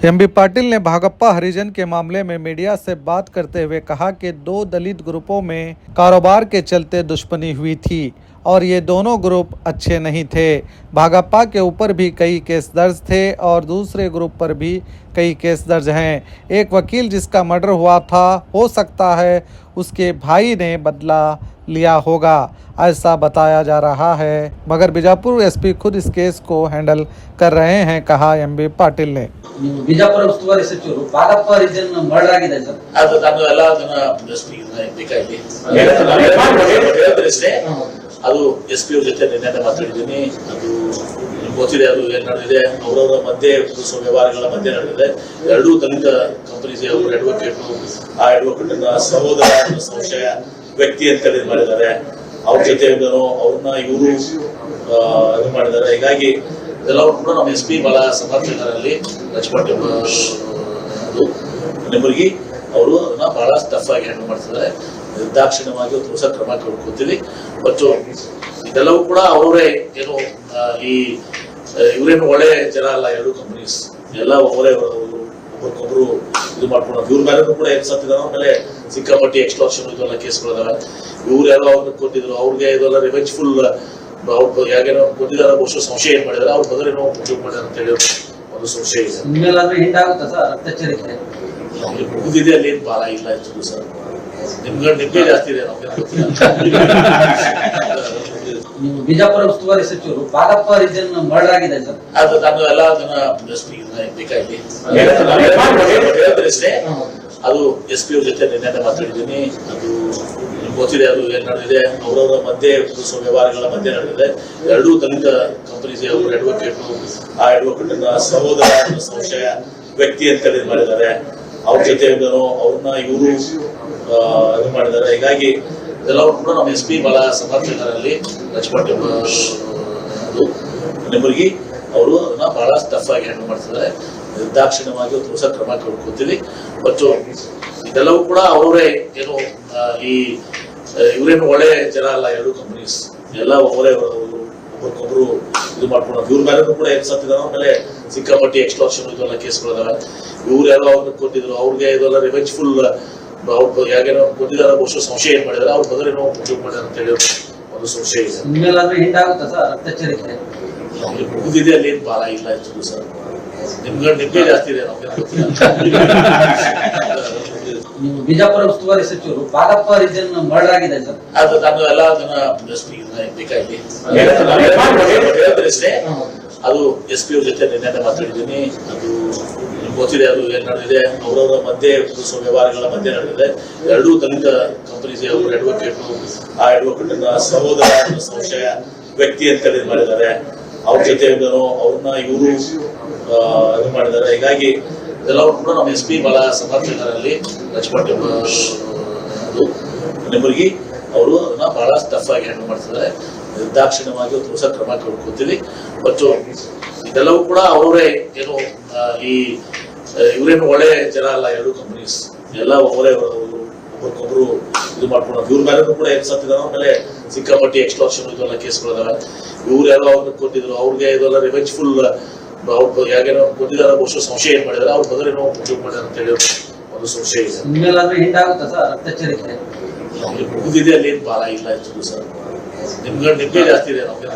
MB Patil ने भागप्पा हरिजन के मामले में मीडिया से बात करते हुए कहा कि दो दलित ग्रुपों में कारोबार के चलते दुश्मनी हुई थी और ये दोनों ग्रुप अच्छे नहीं थे। भागप्पा के ऊपर भी कई केस दर्ज थे और दूसरे ग्रुप पर भी कई केस दर्ज हैं। एक वकील जिसका मर्डर हुआ था, हो सकता है उसके भाई ने बदला लिया होगा, ऐसा बताया जा रहा है, मगर बीजापुर एसपी खुद इस केस को हैंडल कर रहे हैं, कहा एमबी पाटिल ने। ಬಿಜಾಪುರ ಉಸ್ತುವಾರಿ ಸಚಿವರು ಭಾಗಪ್ಪ ರೀಜನ್ ಮರ್ಡರ್ ಆಗಿದೆ ಸರ್. ಅದು ಎಲ್ಲ ಅದನ್ನ ಬೇಕಾಗಿ ಅದು ಎಸ್ ಪಿ ಅವ್ರ ಜೊತೆ ನಿನ್ನೆ ಮಾತಾಡಿದ್ದೀನಿ. ಅದು ಗೊತ್ತಿದೆ, ಅದು ಏನ್ ನಡೆದಿದೆ, ಅವರವರ ಮಧ್ಯೆ ವ್ಯವಹಾರಗಳ ಮಧ್ಯೆ ನಡೆದಿದೆ. ಎರಡೂ ದಲಿತ ಕಂಪನೀಸ್ ಒಬ್ಬರು ಅಡ್ವೊಕೇಟ್, ಆ ಅಡ್ವೊಕೇಟ್ ಸಹೋದರ ಸಂಶಯ ವ್ಯಕ್ತಿ ಅಂತ ಮಾಡಿದ್ದಾರೆ. ಅವ್ರ ಜೊತೆ ಅವ್ರನ್ನ ಇವರು ಇದು ಮಾಡಿದ್ದಾರೆ. ಹೀಗಾಗಿ ಇದೆಲ್ಲವೂ ಕೂಡ ನಮ್ಮ ಎಸ್ ಪಿ ಬಹಳ ಸಮರ್ಥಕರಲ್ಲಿ ಲಕ್ಷ್ಮಣ್ ನಿಮ್ಮರಿಗೆ ಅವರು ಅದನ್ನ ಬಹಳ ಟಫ್ ಆಗಿ ಹ್ಯಾಂಡಲ್ ಮಾಡ್ತಿದ್ದಾರೆ. ನಿರ್ದಾಕ್ಷಿಣ್ಯವಾಗಿ ಹೊಸ ಕ್ರಮ ಕೊಡ್ಕೊತೀವಿ. ಮತ್ತು ಇದೆಲ್ಲವೂ ಕೂಡ ಅವರೇ ಏನು ಈ ಇವರೇನು ಒಳ್ಳೆ ಜನ ಅಲ್ಲ. ಎರಡು ಕಂಪನೀಸ್ ಎಲ್ಲ ಅವರೇ ಒಬ್ಬರಿಗೊಬ್ರು ಇದು ಮಾಡ್ಕೊಂಡು ಇವ್ರ ಮೇಲೂ ಕೂಡ ಏನ್ ಸತ್ತಿದಾರ ಮೇಲೆ ಸಿಕ್ಕಾಪಟ್ಟಿ ಎಕ್ಸ್ಟ್ರಾಕ್ಷನ್ ಇದೆಲ್ಲ ಕೇಸ್ಗಳಿದಾವೆ. ಇವ್ರು ಯಾರೋ ಅವ್ರನ್ನ ಕೊಟ್ಟಿದ್ರು, ಅವ್ರಿಗೆ ಇದೆಲ್ಲ ರಿವೆಂಜ್ಫುಲ್ ಅವ್ರು ಯಾಗೇನೋ ಕೊಟ್ಟಿದಾರ, ಬಹುಶಃ ಸಂಶಯ ಏನ್ ಮಾಡಿದಾರೆ, ಅವ್ರ ಬದಲೇನೋ ಉಪಯೋಗ ಮಾಡಿದಾರೆ ಅಂತ ಹೇಳಿ ಒಂದು ಸಂಶಯ ಇದೆ. ಹಿಂದಾಗುತ್ತಾ ಸರ್ ರಕ್ತಚರಿತ್ರೆ ಮುಗಿದಿದೆ, ಅಲ್ಲಿ ಏನ್ ಭಾರ ಇಲ್ಲ ಇತ್ತು ಸರ್. ನಿಮ್ಗೆ ಜಾಸ್ತಿ ಇದೆ, ನಮ್ಗೆ ಬಿಜಾಪುರ ಉಸ್ತುವಾರಿ ಸಚಿವರು ಭಾಗಪ್ಪ ರೀಜನ್ ಮರ್ಡರ್ ಆಗಿದೆ ಸರ್. ಅದು ಎಲ್ಲ ಅದನ್ನ ಬೇಕಾಗಿ ಅದು ಎಸ್ ಪಿ ಅವ್ರ ಜೊತೆ ನಿನ್ನೆ ಮಾತಾಡಿದ್ದೀನಿ. ಅದು ಗೊತ್ತಿದೆ, ಅದು ಏನ್ ನಡೆದಿದೆ, ಅವರವರ ಮಧ್ಯೆ ವ್ಯವಹಾರಗಳ ಮಧ್ಯೆ ನಡೆದಿದೆ. ಎರಡೂ ದಲಿತ ಕಂಪನೀಸ್ ಒಬ್ಬರು ಅಡ್ವೊಕೇಟ್, ಆ ಅಡ್ವೊಕೇಟ್ ಸಹೋದರ ಸಂಶಯ ವ್ಯಕ್ತಿ ಅಂತ ಮಾಡಿದ್ದಾರೆ. ಅವ್ರ ಜೊತೆ ಅವ್ರನ್ನ ಇವರು ಇದು ಮಾಡಿದ್ದಾರೆ. ಹೀಗಾಗಿ ಇದೆಲ್ಲವೂ ಕೂಡ ನಮ್ಮ ಎಸ್ ಪಿ ಬಹಳ ಸಮರ್ಥಕರಲ್ಲಿ ಲಕ್ಷ್ಮಣ್ ನಿಮ್ಮರಿಗೆ ಅವರು ಅದನ್ನ ಬಹಳ ಟಫ್ ಆಗಿ ಹ್ಯಾಂಡಲ್ ಮಾಡ್ತಿದ್ದಾರೆ. ನಿರ್ದಾಕ್ಷಿಣ್ಯವಾಗಿ ಹೊಸ ಕ್ರಮ ಕೊಡ್ಕೊತೀವಿ. ಮತ್ತು ಇದೆಲ್ಲವೂ ಕೂಡ ಅವರೇ ಏನು ಈ ಇವರೇನು ಒಳ್ಳೆ ಜನ ಅಲ್ಲ. ಎರಡು ಕಂಪನೀಸ್ ಎಲ್ಲ ಅವರೇ ಒಬ್ಬರಿಗೊಬ್ರು ಇದು ಮಾಡ್ಕೊಂಡು ಇವ್ರ ಮೇಲೂ ಕೂಡ ಏನ್ ಸತ್ತಿದಾರ ಮೇಲೆ ಸಿಕ್ಕಾಪಟ್ಟಿ ಎಕ್ಸ್ಟ್ರಾಕ್ಷನ್ ಇದೆಲ್ಲ ಕೇಸ್ಗಳಿದಾವೆ. ಇವ್ರು ಯಾರೋ ಅವ್ರನ್ನ ಕೊಟ್ಟಿದ್ರು, ಅವ್ರಿಗೆ ಇದೆಲ್ಲ ರಿವೆಂಜ್ಫುಲ್ ಅವ್ರು ಯಾಗೇನೋ ಕೊಟ್ಟಿದಾರ, ಬಹುಶಃ ಸಂಶಯ ಏನ್ ಮಾಡಿದಾರೆ, ಅವ್ರ ಬದಲೇನೋ ಉಪಯೋಗ ಮಾಡಿದಾರೆ ಅಂತ ಹೇಳಿ ಒಂದು ಸಂಶಯ ಇದೆ. ಹಿಂದಾಗುತ್ತಾ ಸರ್ ರಕ್ತಚರಿತ್ರೆ ಮುಗಿದಿದೆ, ಅಲ್ಲಿ ಏನ್ ಭಾರ ಇಲ್ಲ ಇತ್ತು ಸರ್. ನಿಮ್ಗೆ ಜಾಸ್ತಿ ಇದೆ, ನಮ್ಗೆ ಬಿಜಾಪುರ ಉಸ್ತುವಾರಿ ಸಚಿವರು ಭಾಗಪ್ಪ ರೀಜನ್ ಮರ್ಡರ್ ಆಗಿದೆ ಸರ್. ಅದು ಎಲ್ಲ ಅದನ್ನ ಬೇಕಾಗಿ ಅದು ಎಸ್ ಪಿ ಅವ್ರ ಜೊತೆ ನಿನ್ನೆ ಮಾತಾಡಿದ್ದೀನಿ. ಅದು ಗೊತ್ತಿದೆ, ಅದು ಏನ್ ನಡೆದಿದೆ, ಅವರವರ ಮಧ್ಯೆ ವ್ಯವಹಾರಗಳ ಮಧ್ಯೆ ನಡೆದಿದೆ. ಎರಡೂ ದಲಿತ ಕಂಪನೀಸ್ ಒಬ್ಬರು ಅಡ್ವೊಕೇಟ್, ಆ ಅಡ್ವೊಕೇಟ್ ಸಹೋದರ ಸಂಶಯ ವ್ಯಕ್ತಿ ಅಂತ ಮಾಡಿದ್ದಾರೆ. ಅವ್ರ ಜೊತೆ ಅವ್ರನ್ನ ಇವರು ಇದು ಮಾಡಿದ್ದಾರೆ. ಹೀಗಾಗಿ ಇದೆಲ್ಲವೂ ಕೂಡ ನಮ್ಮ ಎಸ್ ಪಿ ಬಹಳ ಸಮರ್ಥಕರಲ್ಲಿ ಲಕ್ಷ್ಮಣ್ ನಿಮ್ಮರಿಗೆ ಅವರು ಅದನ್ನ ಬಹಳ ಟಫ್ ಆಗಿ ಹ್ಯಾಂಡಲ್ ಮಾಡ್ತಿದ್ದಾರೆ. ನಿರ್ದಾಕ್ಷಿಣ್ಯವಾಗಿ ಹೊಸ ಕ್ರಮ ಕೊಡ್ಕೊತೀವಿ. ಮತ್ತು ಇದೆಲ್ಲವೂ ಕೂಡ ಅವರೇ ಏನು ಈ ಇವರೇನು ಒಳ್ಳೆ ಜನ ಅಲ್ಲ. ಎರಡು ಕಂಪನೀಸ್ ಎಲ್ಲ ಅವರೇ ಒಬ್ಬರಿಗೊಬ್ರು ಇದು ಮಾಡ್ಕೊಂಡು ಇವ್ರ ಮೇಲೂ ಕೂಡ ಏನ್ ಸತ್ತಿದಾರ ಮೇಲೆ ಸಿಕ್ಕಾಪಟ್ಟಿ ಎಕ್ಸ್ಟ್ರಾಕ್ಷನ್ ಇದೆಲ್ಲ ಕೇಸ್ಗಳಿದಾವೆ. ಇವ್ರು ಯಾರೋ ಅವ್ರನ್ನ ಕೊಟ್ಟಿದ್ರು, ಅವ್ರಿಗೆ ಇದೆಲ್ಲ ರಿವೆಂಜ್ಫುಲ್ ಅವ್ರು ಯಾಗೇನೋ ಕೊಟ್ಟಿದಾರ, ಬಹುಶಃ ಸಂಶಯ ಏನ್ ಮಾಡಿದಾರೆ, ಅವ್ರ ಬದಲೇನೋ ಉಪಯೋಗ ಮಾಡಿದಾರೆ ಅಂತ ಹೇಳಿ ಒಂದು ಸಂಶಯ ಇದೆ. ಹಿಂದಾಗುತ್ತಾ ಸರ್ ರಕ್ತಚರಿತ್ರೆ ಮುಗಿದಿದೆ, ಅಲ್ಲಿ ಏನ್ ಭಾರ ಇಲ್ಲ ಇತ್ತು ಸರ್. ನಿಮ್ಗೆ ಜಾಸ್ತಿ ಇದೆ, ನಮ್ಗೆ